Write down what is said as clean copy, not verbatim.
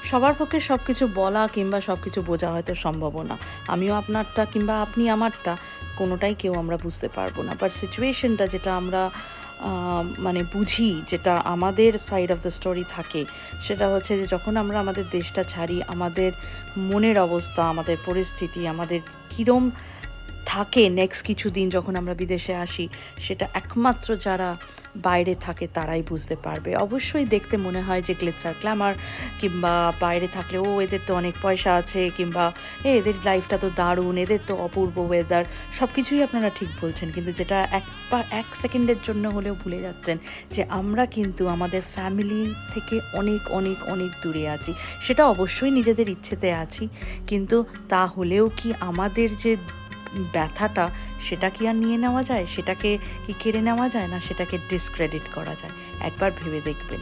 সবার পক্ষে সব কিছু বলা কিংবা সব কিছু বোঝা হয়তো সম্ভবও না। আমিও আপনারটা কিংবা আপনি আমারটা কোনোটাই কেউ আমরা বুঝতে পারবো না। বাট সিচুয়েশনটা যেটা আমরা মানে বুঝি, যেটা আমাদের সাইড অফ দ্য স্টোরি থাকে, সেটা হচ্ছে যে যখন আমরা আমাদের দেশটা ছাড়ি, আমাদের মনের অবস্থা, আমাদের পরিস্থিতি, আমাদের কীরম থাকে নেক্সট কিছুদিন যখন আমরা বিদেশে আসি, সেটা একমাত্র যারা বাইরে থাকে তারাই বুঝতে পারবে। অবশ্যই দেখতে মনে হয় যে গ্লিটজার গ্ল্যামার, কিংবা বাইরে থাকলে ও এদের তো অনেক পয়সা আছে, কিংবা এদের লাইফটা তো দারুণ, এদের তো অপূর্ব ওয়েদার, সব কিছুই আপনারা ঠিক বলছেন, কিন্তু যেটা এক সেকেন্ডের জন্য হলেও ভুলে যাচ্ছেন যে আমরা কিন্তু আমাদের ফ্যামিলি থেকে অনেক অনেক অনেক দূরে আছি। সেটা অবশ্যই নিজেদের ইচ্ছেতে আছি, কিন্তু তা হলেও কি আমাদের যে ব্যথাটা, সেটা কি আর নিয়ে নেওয়া যায়? সেটাকে কি কেড়ে নেওয়া যায়? না সেটাকে ডিসক্রেডিট করা যায়? একবার ভেবে দেখবেন।